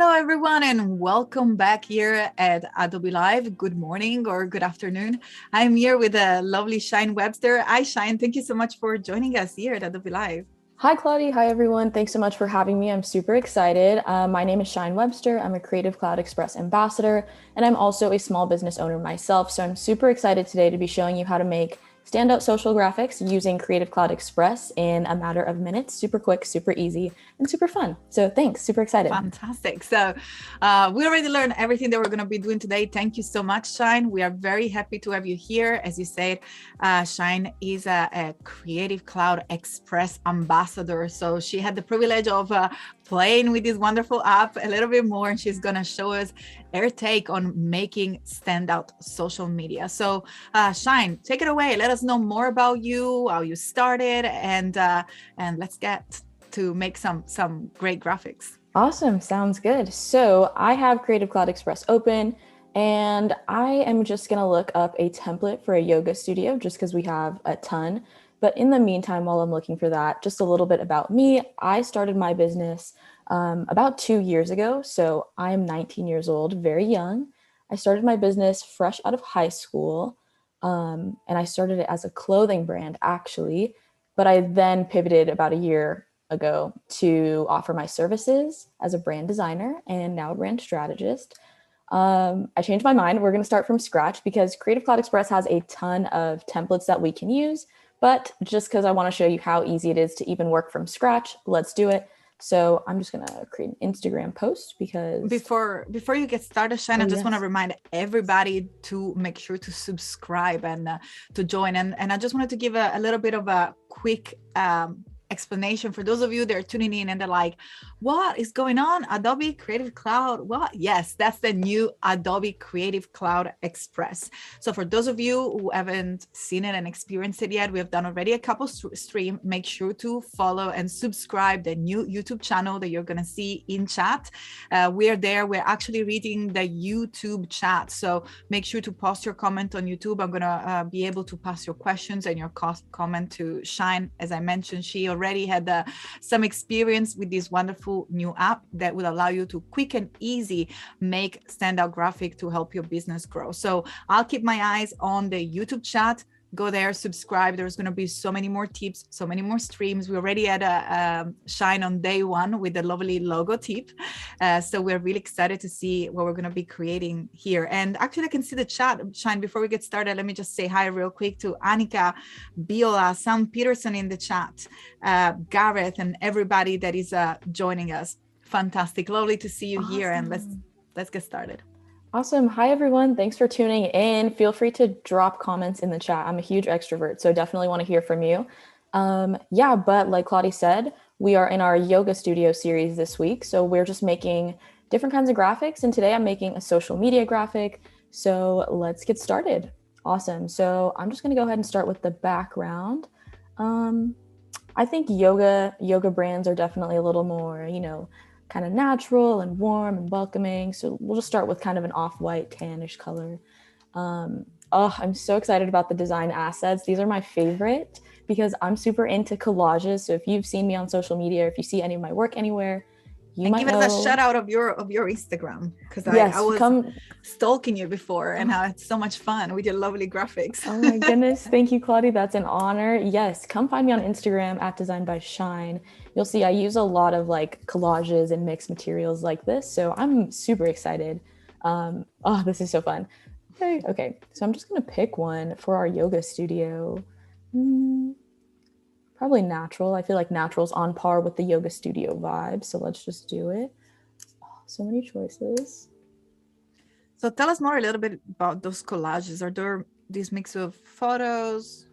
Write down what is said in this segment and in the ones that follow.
Hello, everyone, and welcome back here at Adobe Live. Good morning or good afternoon. I'm here with the lovely Shine Webster. Hi, Shine. Thank you so much for joining us here at Adobe Live. Hi, Claudia. Hi, everyone. Thanks so much for having me. I'm super excited. My name is Shine Webster. I'm a Creative Cloud Express ambassador, and I'm also a small business owner myself. So I'm super excited today to be showing you how to make standout social graphics using Creative Cloud Express in a matter of minutes. Super quick, super easy, and super fun. So thanks. Super excited. Fantastic. So we already learned everything that we're going to be doing today. Thank you so much, Shine. We are very happy to have you here. As you said, Shine is a Creative Cloud Express ambassador. So she had the privilege of playing with this wonderful app a little bit more, and she's going to show us her take on making standout social media. So Shine, take it away. Let us know more about you, how you started, and let's get to make some great graphics. Awesome. Sounds good. So I have Creative Cloud Express open, and I am just going to look up a template for a yoga studio just because we have a ton. But in the meantime, while I'm looking for that, just a little bit about me. I started my business about 2 years ago. So I'm 19 years old, very young. I started my business fresh out of high school, and I started it as a clothing brand, actually. But I then pivoted about a year ago to offer my services as a brand designer and now a brand strategist. I changed my mind. We're going to start from scratch because Creative Cloud Express has a ton of templates that we can use. But just because I want to show you how easy it is to even work from scratch, let's do it. So I'm just going to create an Instagram post because before you get started, Shane, I just want to remind everybody to make sure to subscribe and to join. And I just wanted to give a little bit of a quick explanation for those of you that are tuning in and they're like, what is going on? Adobe Creative Cloud? What? Yes, that's the new Adobe Creative Cloud Express. So for those of you who haven't seen it and experienced it yet, we have done already a couple stream. Make sure to follow and subscribe the new YouTube channel that you're going to see in chat. We're there. We're actually reading the YouTube chat. So make sure to post your comment on YouTube. I'm going to be able to pass your questions and your comment to Shine. As I mentioned, she already had some experience with this wonderful new app that will allow you to quick and easy make standout graphic to help your business grow. So I'll keep my eyes on the YouTube chat. Go there, subscribe. There's going to be so many more tips, so many more streams. We already had a Shine on day one with the lovely logo tip. So we're really excited to see what we're going to be creating here. And actually, I can see the chat. Shine, before we get started, let me just say hi real quick to Annika, Biola, Sam Peterson in the chat, Gareth, and everybody that is joining us. Fantastic. Lovely to see you here. And let's get started. Awesome. Hi, everyone. Thanks for tuning in. Feel free to drop comments in the chat. I'm a huge extrovert, so definitely want to hear from you. But like Claudia said, we are in our yoga studio series this week. So we're just making different kinds of graphics. And today I'm making a social media graphic. So let's get started. Awesome. So I'm just going to go ahead and start with the background. I think yoga brands are definitely a little more, kind of natural and warm and welcoming. So we'll just start with kind of an off-white tannish color. I'm so excited about the design assets. These are my favorite because I'm super into collages. So if you've seen me on social media, or if you see any of my work anywhere, you might give us a shout out of your Instagram, because I was stalking you before and I had so much fun with your lovely graphics. Oh my goodness. Thank you, Claudia. That's an honor. Yes. Come find me on Instagram at Design by Shine. You'll see I use a lot of like collages and mixed materials like this. So I'm super excited. This is so fun. Okay. So I'm just going to pick one for our yoga studio. Probably natural. I feel like natural's on par with the yoga studio vibe. So let's just do it. Oh, so many choices. So tell us more a little bit about those collages. Are there this mix of photos?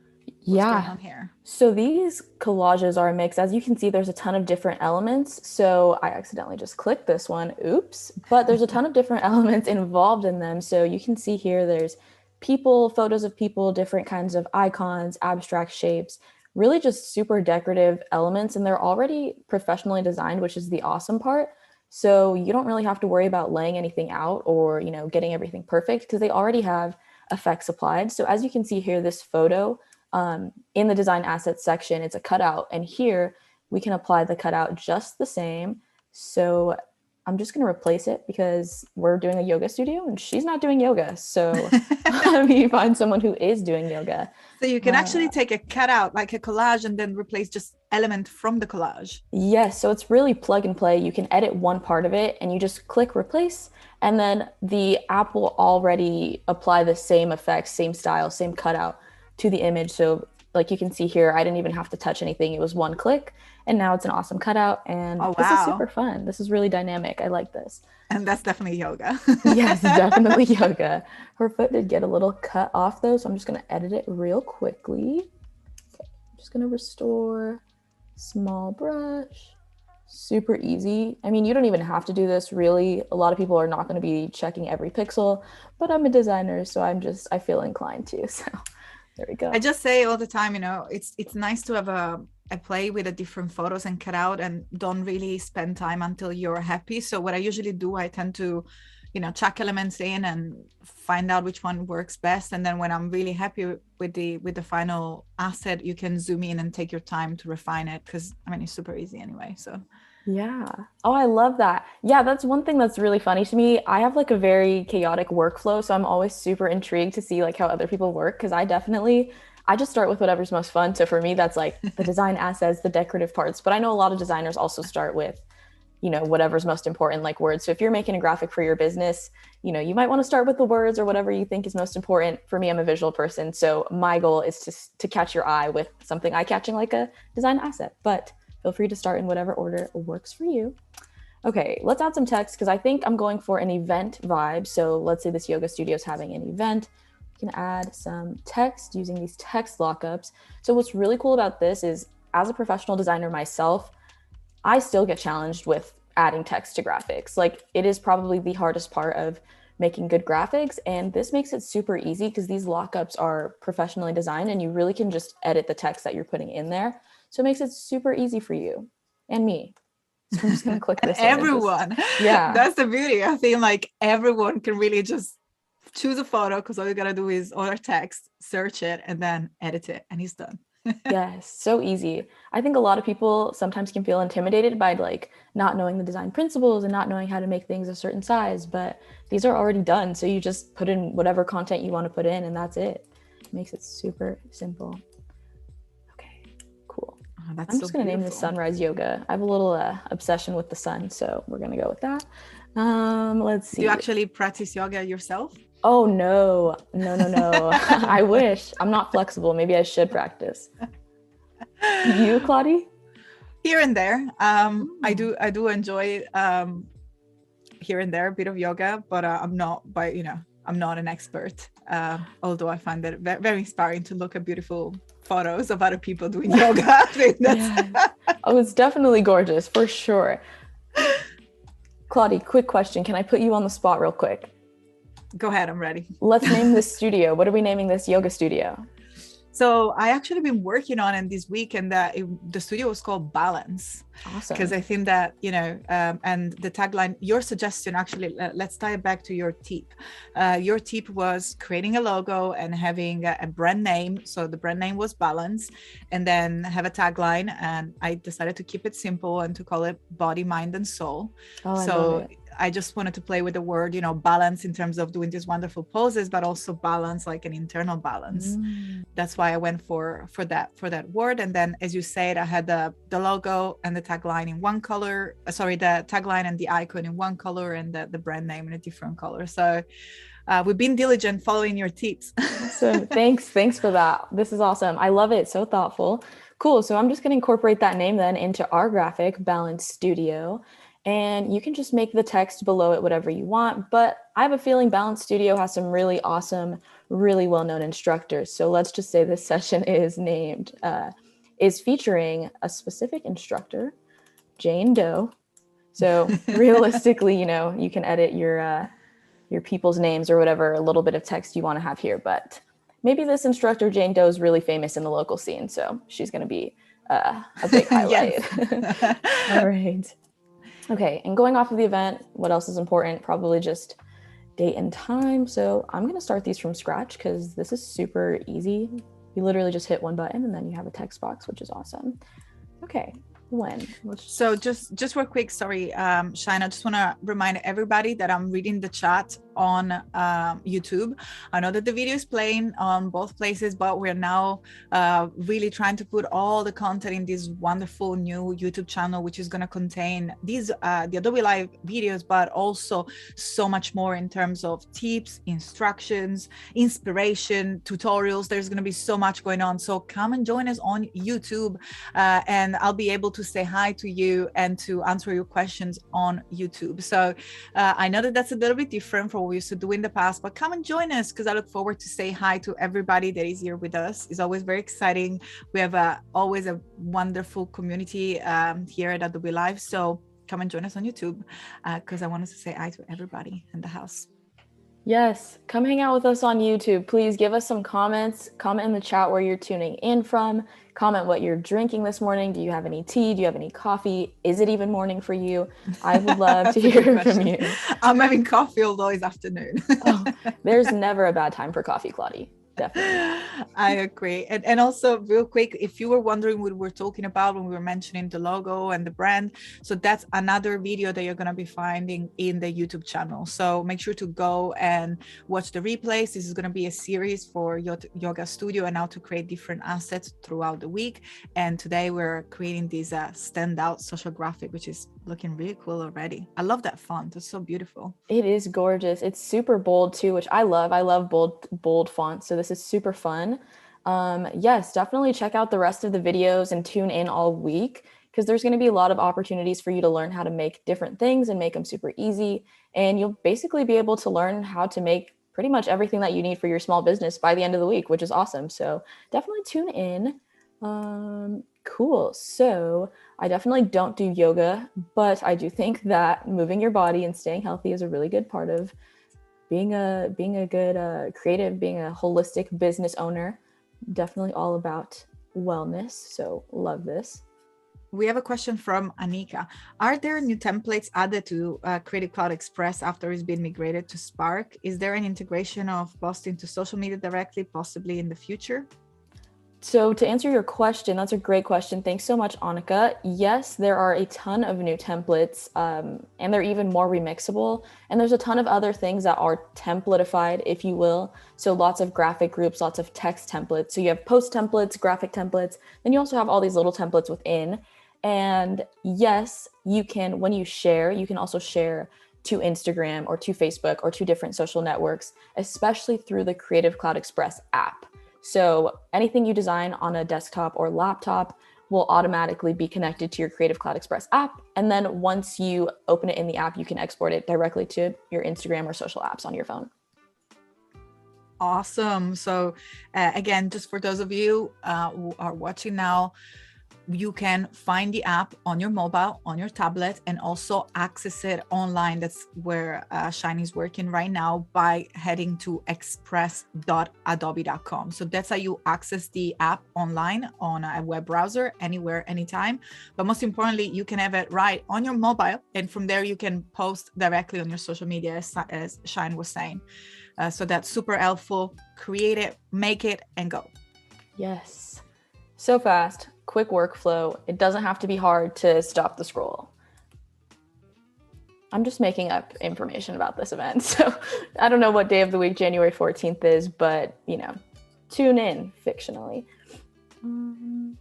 What's going on here? So these collages are a mix. As you can see, there's a ton of different elements. So I accidentally just clicked this one. Oops. But there's a ton of different elements involved in them. So you can see here, there's people, photos of people, different kinds of icons, abstract shapes, really just super decorative elements. And they're already professionally designed, which is the awesome part. So you don't really have to worry about laying anything out or, getting everything perfect because they already have effects applied. So as you can see here, this photo, in the design assets section, it's a cutout. And here we can apply the cutout just the same. So I'm just going to replace it because we're doing a yoga studio and she's not doing yoga. So let me find someone who is doing yoga. So you can actually take a cutout, like a collage, and then replace just element from the collage. Yes, so it's really plug and play. You can edit one part of it and you just click replace, and then the app will already apply the same effects, same style, same cutout to the image. So like you can see here, I didn't even have to touch anything. It was one click and now it's an awesome cutout. And This is super fun. This is really dynamic. I like this. And that's definitely yoga. Yes, definitely yoga. Her foot did get a little cut off though, so I'm just going to edit it real quickly. Okay, I'm just going to restore, small brush, super easy. I mean, you don't even have to do this really. A lot of people are not going to be checking every pixel, but I'm a designer, so I feel inclined to. So there we go. I just say all the time, you know, it's nice to have a play with the different photos and cut out and don't really spend time until you're happy. So what I usually do, I tend to, you know, chuck elements in and find out which one works best. And then when I'm really happy with the final asset, you can zoom in and take your time to refine it. Cause I mean, it's super easy anyway. So yeah. Oh, I love that. Yeah, that's one thing that's really funny to me. I have like a very chaotic workflow, so I'm always super intrigued to see like how other people work because I just start with whatever's most fun. So for me, that's like the design assets, the decorative parts. But I know a lot of designers also start with, you know, whatever's most important, like words. So if you're making a graphic for your business, you know, you might want to start with the words or whatever you think is most important. For me, I'm a visual person. So my goal is to catch your eye with something eye-catching like a design asset. But feel free to start in whatever order works for you. Okay, let's add some text because I think I'm going for an event vibe. So let's say this yoga studio is having an event. You can add some text using these text lockups. So what's really cool about this is as a professional designer myself, I still get challenged with adding text to graphics. Like it is probably the hardest part of making good graphics. And this makes it super easy because these lockups are professionally designed and you really can just edit the text that you're putting in there. So it makes it super easy for you and me. So I'm just going to click this. Everyone. Yeah. That's the beauty. I feel like everyone can really just choose a photo because all you got to do is order text, search it, and then edit it, and it's done. Yes, so easy. I think a lot of people sometimes can feel intimidated by like not knowing the design principles and not knowing how to make things a certain size, but these are already done. So you just put in whatever content you want to put in and that's it. It makes it super simple. I'm just going to name this Sunrise Yoga. I have a little obsession with the sun, so we're going to go with that. Let's see. Do you actually practice yoga yourself? Oh, no. I wish. I'm not flexible. Maybe I should practice. You, Claudia? Here and there. I do enjoy here and there a bit of yoga, but I'm not an expert. Although I find that very inspiring to look at beautiful photos of other people doing yoga. Oh, it's definitely gorgeous for sure. Claudia, quick question. Can I put you on the spot real quick? Go ahead, I'm ready. Let's name this studio. What are we naming this yoga studio? So I actually been working on it this week, and the studio was called Balance. Awesome. Because I think that, you know, and the tagline, your suggestion, actually, let's tie it back to your tip. Your tip was creating a logo and having a brand name. So the brand name was Balance, and then have a tagline. And I decided to keep it simple and to call it Body, Mind, and Soul. Oh, I love it. I just wanted to play with the word, you know, balance in terms of doing these wonderful poses, but also balance, like an internal balance. That's why I went for that word. And then, as you said, I had the logo and the tagline in one color. The tagline and the icon in one color, and the brand name in a different color. So we've been diligent following your tips. So thanks for that. This is awesome. I love it. So thoughtful. Cool. So I'm just going to incorporate that name then into our graphic, Balance Studio. And you can just make the text below it whatever you want. But I have a feeling Balance Studio has some really awesome, really well-known instructors. So let's just say this session is featuring a specific instructor, Jane Doe. So realistically, you know, you can edit your people's names or whatever, a little bit of text you want to have here. But maybe this instructor, Jane Doe, is really famous in the local scene. So she's going to be a big highlight. All right. Okay, and going off of the event, what else is important? Probably just date and time. So I'm going to start these from scratch because this is super easy. You literally just hit one button and then you have a text box, which is awesome. Okay, when? So just real quick, sorry, Shine, I just want to remind everybody that I'm reading the chat on YouTube. I know that the video is playing on both places, but we're now really trying to put all the content in this wonderful new YouTube channel, which is going to contain these the Adobe Live videos, but also so much more in terms of tips, instructions, inspiration, tutorials. There's going to be so much going on. So come and join us on YouTube, and I'll be able to say hi to you and to answer your questions on YouTube. So I know that that's a little bit different from what we used to do in the past, but come and join us, because I look forward to say hi to everybody that is here with us. It's always very exciting. We have always a wonderful community here at Adobe Live. So come and join us on YouTube, because I wanted to say hi to everybody in the house. Yes, come hang out with us on YouTube. Please give us some comments. Comment in the chat where you're tuning in from. Comment what you're drinking this morning. Do you have any tea? Do you have any coffee? Is it even morning for you? I would love to hear from you. I'm having coffee, although it's afternoon. Oh, there's never a bad time for coffee, Claudia. Definitely. I agree. And also real quick, if you were wondering what we're talking about when we were mentioning the logo and the brand, so that's another video that you're going to be finding in the YouTube channel. So make sure to go and watch the replays. This is going to be a series for your yoga studio and how to create different assets throughout the week. And today we're creating this standout social graphic, which is looking really cool already. I love that font. It's so beautiful. It is gorgeous. It's super bold too, which I love. I love bold fonts. So this is super fun. Yes, definitely check out the rest of the videos and tune in all week, because there's going to be a lot of opportunities for you to learn how to make different things and make them super easy. And you'll basically be able to learn how to make pretty much everything that you need for your small business by the end of the week, which is awesome. So definitely tune in. Cool. So I definitely don't do yoga, but I do think that moving your body and staying healthy is a really good part of being a good creative, being a holistic business owner. Definitely all about wellness. So love this. We have a question from Anika. Are there new templates added to Creative Cloud Express after it's been migrated to Spark? Is there an integration of posting to social media directly, possibly in the future? So to answer your question, that's a great question. Thanks so much, Annika. Yes, there are a ton of new templates, and they're even more remixable. And there's a ton of other things that are templatified, if you will. So lots of graphic groups, lots of text templates. So you have post templates, graphic templates, then you also have all these little templates within. And yes, you can, when you share, you can also share to Instagram or to Facebook or to different social networks, especially through the Creative Cloud Express app. So anything you design on a desktop or laptop will automatically be connected to your Creative Cloud Express app. And then once you open it in the app, you can export it directly to your Instagram or social apps on your phone. Awesome. So again, just for those of you who are watching now, you can find the app on your mobile, on your tablet, and also access it online. That's where Shine is working right now by heading to express.adobe.com. So that's how you access the app online on a web browser, anywhere, anytime. But most importantly, you can have it right on your mobile. And from there, you can post directly on your social media, as Shine was saying. So that's super helpful. Create it, make it, and go. Yes. So fast. Quick workflow. It doesn't have to be hard to stop the scroll. I'm just making up information about this event. So I don't know what day of the week January 14th is, but tune in fictionally. I'm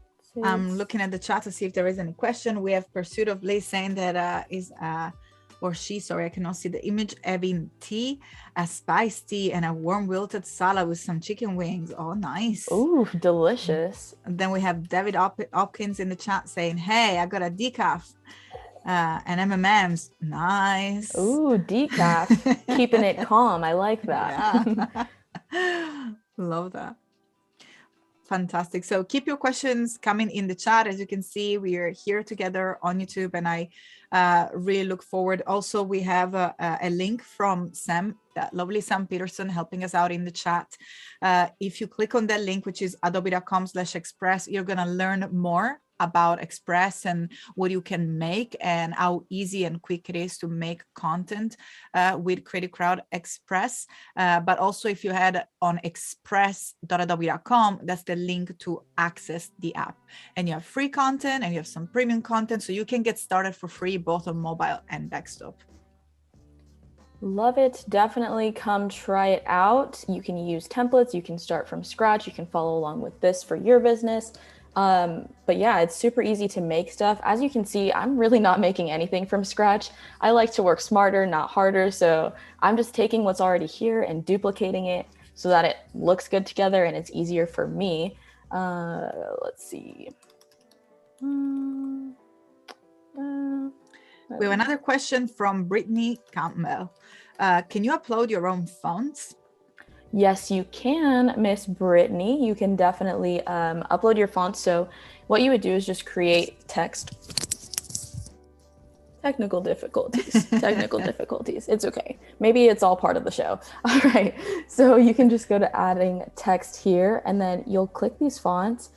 looking at the chat to see if there is any question. We have Pursuit of Liz saying that I cannot see the image, having tea, a spiced tea, and a warm wilted salad with some chicken wings. Oh, nice. Ooh, delicious. And then we have David Hopkins in the chat saying, hey, I got a decaf and M&M's. Nice. Ooh, decaf. Keeping it calm. I like that. Yeah. Love that. Fantastic. So keep your questions coming in the chat. As you can see, we are here together on YouTube, and I really look forward. Also, we have a link from Sam, that lovely Sam Peterson, helping us out in the chat. If you click on that link, which is adobe.com/express, you're going to learn more about Express and what you can make and how easy and quick it is to make content with Creative Cloud Express. But also if you head on express.adobe.com, that's the link to access the app. And you have free content and you have some premium content, so you can get started for free both on mobile and desktop. Love it. Definitely come try it out. You can use templates. You can start from scratch. You can follow along with this for your business. But yeah, it's super easy to make stuff. As you can see, I'm really not making anything from scratch. I like to work smarter, not harder. So I'm just taking what's already here and duplicating it so that it looks good together and it's easier for me. Let's see. We have another question from Brittany Campbell. Can you upload your own fonts? Yes, you can, Miss Brittany. You can definitely upload your fonts. So what you would do is just create text. Technical difficulties. It's okay. Maybe it's all part of the show. All right. So you can just go to adding text here, and then you'll click these fonts,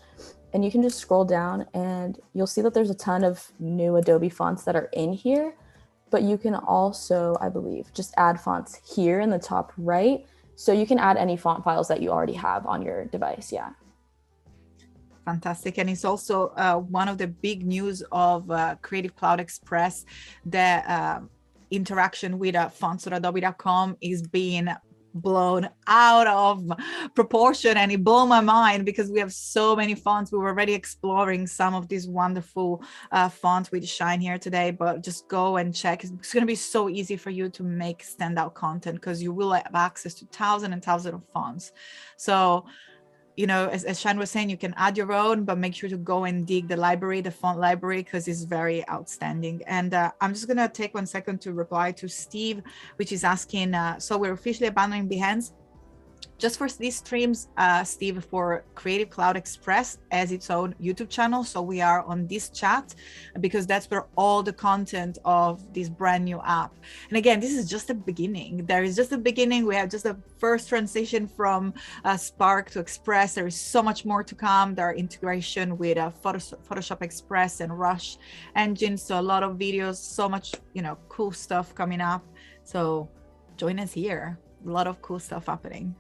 and you can just scroll down, and you'll see that there's a ton of new Adobe fonts that are in here. But you can also, I believe, just add fonts here in the top right. So you can add any font files that you already have on your device. Yeah. Fantastic. And it's also one of the big news of Creative Cloud Express, the interaction with fonts.adobe.com is being blown out of proportion, and it blew my mind because we have so many fonts. We were already exploring some of these wonderful fonts with Shine here today, but just go and check. It's going to be so easy for you to make standout content because you will have access to thousands and thousands of fonts. So you know, as Shine was saying, you can add your own, but make sure to go and dig the library, the font library, because it's very outstanding. And I'm just going to take 1 second to reply to Steve, which is asking, so we're officially abandoning Behance. Just for these streams, Steve, for Creative Cloud Express as its own YouTube channel. So we are on this chat because that's where all the content of this brand new app. And again, this is just the beginning. There is just the beginning. We have just the first transition from Spark to Express. There is so much more to come. There are integration with Photoshop Express and Rush engines. So a lot of videos, so much, you know, cool stuff coming up. So join us here. A lot of cool stuff happening.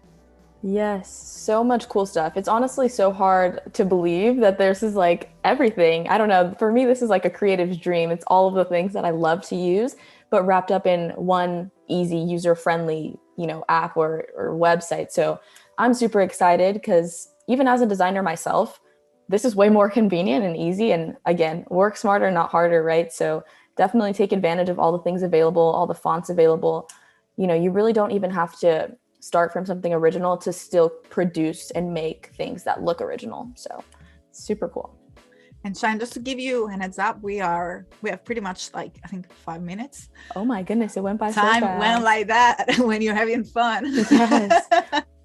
Yes, so much cool stuff. It's honestly so hard to believe that this is like everything. I don't know. For me, this is like a creative's dream. It's all of the things that I love to use, but wrapped up in one easy, user-friendly, you know, app or website. So I'm super excited because even as a designer myself, this is way more convenient and easy. And again, work smarter, not harder, right? So definitely take advantage of all the things available, all the fonts available. You know, you really don't even have to start from something original to still produce and make things that look original. So super cool. And Shine, just to give you an heads up, we have pretty much like, I think 5 minutes. Oh my goodness, it went by so fast. Time went like that when you're having fun. Yes.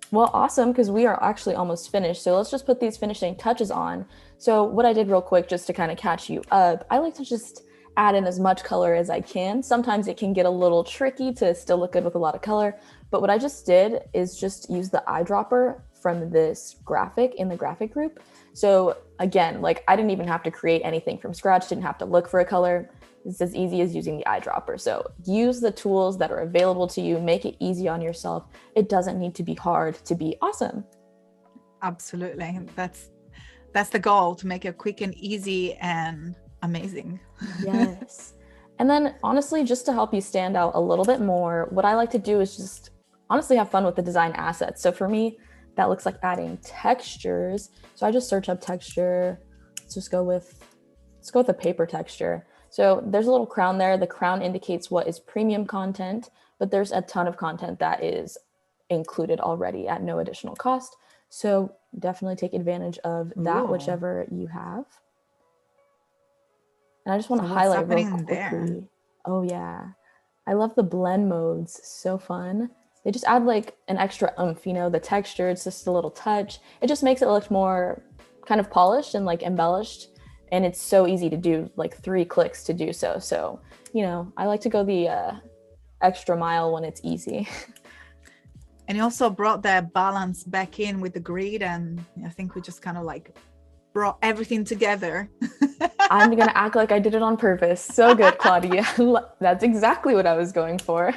Well, awesome, because we are actually almost finished. So let's just put these finishing touches on. So what I did real quick, just to kind of catch you up, I like to just add in as much color as I can. Sometimes it can get a little tricky to still look good with a lot of color. But what I just did is just use the eyedropper from this graphic in the graphic group. So again, like I didn't even have to create anything from scratch, didn't have to look for a color. It's as easy as using the eyedropper. So use the tools that are available to you, make it easy on yourself. It doesn't need to be hard to be awesome. Absolutely. That's the goal, to make it quick and easy and amazing. Yes. And then honestly, just to help you stand out a little bit more, what I like to do is just honestly have fun with the design assets. So for me, that looks like adding textures. So I just search up texture. Let's go with a paper texture. So there's a little crown there. The crown indicates what is premium content, but there's a ton of content that is included already at no additional cost. So definitely take advantage of that, whichever you have. And I just want to highlight real quickly. There? Oh yeah. I love the blend modes. So fun. They just add like an extra oomph, you know, the texture, it's just a little touch. It just makes it look more kind of polished and like embellished. And it's so easy to do, like 3 clicks to do so. So, you know, I like to go the extra mile when it's easy. And you also brought that balance back in with the grid. And I think we just kind of like brought everything together. I'm going to act like I did it on purpose. So good, Claudia. That's exactly what I was going for.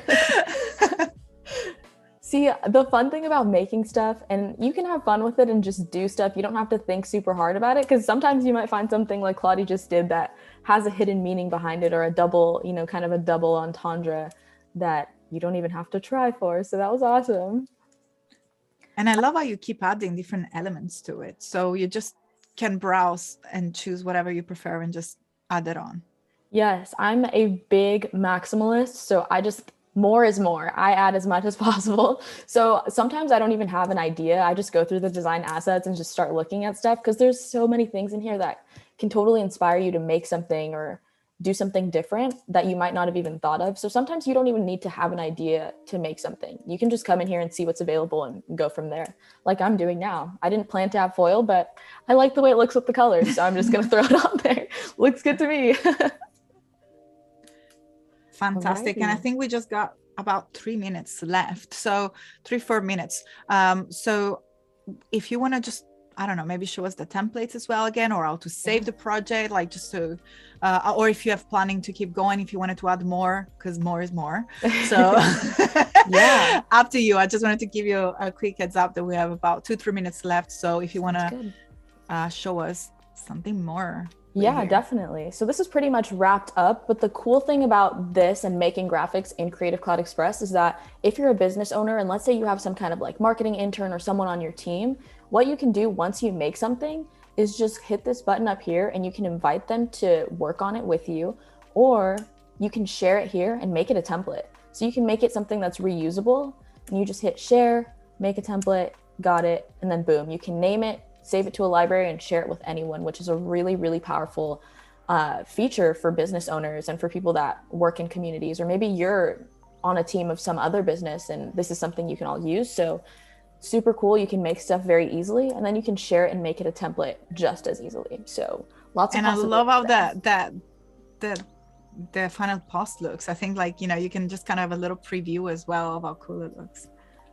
See, the fun thing about making stuff, and you can have fun with it and just do stuff. You don't have to think super hard about it, because sometimes you might find something like Claudia just did that has a hidden meaning behind it, or a double, kind of a double entendre that you don't even have to try for. So that was awesome. And I love how you keep adding different elements to it. So you just can browse and choose whatever you prefer and just add it on. Yes, I'm a big maximalist. So more is more. I add as much as possible. So sometimes I don't even have an idea. I just go through the design assets and just start looking at stuff, because there's so many things in here that can totally inspire you to make something or do something different that you might not have even thought of. So sometimes you don't even need to have an idea to make something. You can just come in here and see what's available and go from there, like I'm doing now. I didn't plan to have foil, but I like the way it looks with the colors, so I'm just going to throw it on there. Looks good to me. Fantastic. Alrighty. And I think we just got about 3 minutes left. So 3-4 minutes. So if you want to just, I don't know, maybe show us the templates as well again, or how to save the project, like just to, or if you have planning to keep going, if you wanted to add more, because more is more. So yeah, up to you. I just wanted to give you a quick heads up that we have about 2-3 minutes left. So if you want to show us something more. Yeah, definitely. So this is pretty much wrapped up, but the cool thing about this and making graphics in Creative Cloud Express is that if you're a business owner, and let's say you have some kind of like marketing intern or someone on your team, what you can do once you make something is just hit this button up here and you can invite them to work on it with you, or you can share it here and make it a template. So you can make it something that's reusable, and you just hit share, make a template, got it, and then boom, you can name it, save it to a library, and share it with anyone, which is a really, really powerful feature for business owners and for people that work in communities, or maybe you're on a team of some other business and this is something you can all use. So super cool. You can make stuff very easily, and then you can share it and make it a template just as easily. So lots of possibilities. And I love how the final post looks. I think you can just kind of have a little preview as well of how cool it looks.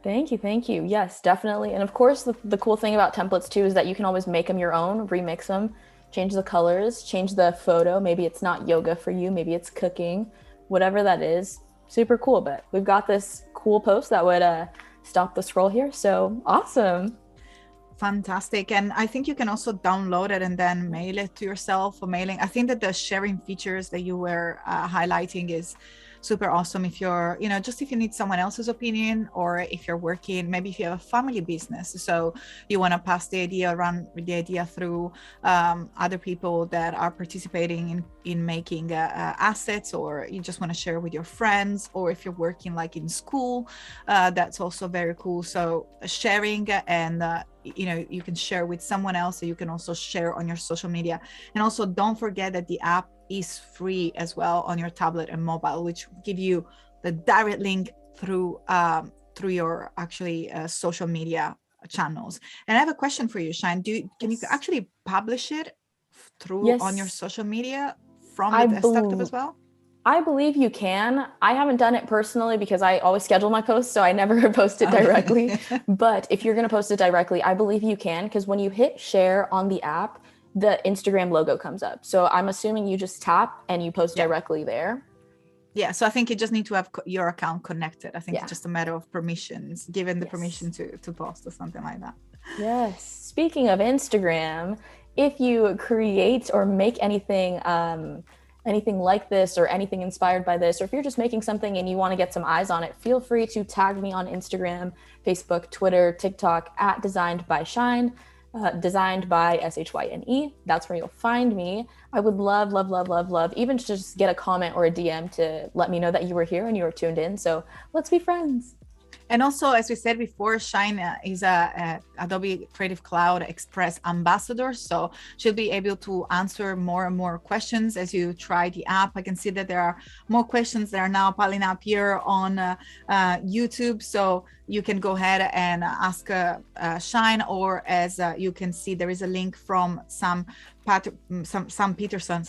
Thank you. Yes, definitely. And of course, the cool thing about templates too is that you can always make them your own, remix them, change the colors, change the photo. Maybe it's not yoga for you, maybe it's cooking, whatever that is. Super cool. But we've got this cool post that would stop the scroll here. So awesome. Fantastic. And I think you can also download it and then mail it to yourself, or mailing. I think that the sharing features that you were highlighting is super awesome if you're, just if you need someone else's opinion, or if you're working, maybe if you have a family business, so you want to pass the idea, run the idea through other people that are participating in making assets, or you just want to share with your friends, or if you're working like in school, that's also very cool. So sharing, and you can share with someone else, so you can also share on your social media. And also don't forget that the app is free as well on your tablet and mobile, which give you the direct link through your actually social media channels. And I have a question for you, Shine. Can you actually publish it through on your social media from the desktop as well? I believe you can. I haven't done it personally because I always schedule my posts, so I never post it directly. But if you're going to post it directly, I believe you can, because when you hit share on the app, the Instagram logo comes up. So I'm assuming you just tap and you post directly there. Yeah, so I think you just need to have your account connected. I think it's just a matter of permissions, given the permission to post or something like that. Yes. Speaking of Instagram, if you create or make anything like this, or anything inspired by this, or if you're just making something and you want to get some eyes on it, feel free to tag me on Instagram, Facebook, Twitter, TikTok at Designed by Shine. Designed by SHYNE. That's where you'll find me. I would love even to just get a comment or a DM to let me know that you were here and you were tuned in. So let's be friends. And also, as we said before, Shine is a Adobe Creative Cloud Express ambassador. So she'll be able to answer more and more questions as you try the app. I can see that there are more questions that are now piling up here on YouTube. So you can go ahead and ask Shine, or as you can see, there is a link from Sam Peterson,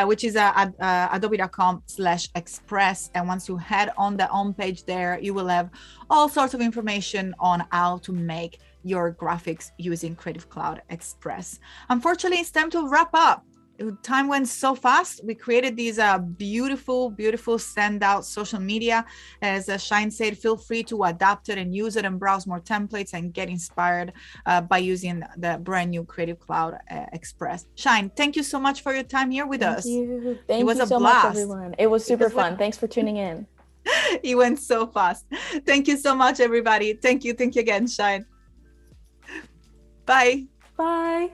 which is adobe.com/express. And once you head on the home page there, you will have all sorts of information on how to make your graphics using Creative Cloud Express. Unfortunately, it's time to wrap up. Time went so fast. We created these beautiful standout social media. As Shine said, feel free to adapt it and use it and browse more templates and get inspired by using the brand new Creative Cloud Express. Shine, thank you so much for your time here with us. Thank you so much, everyone. It was super fun. Thanks for tuning in. It went so fast. Thank you so much, everybody. Thank you again, Shine. Bye. Bye.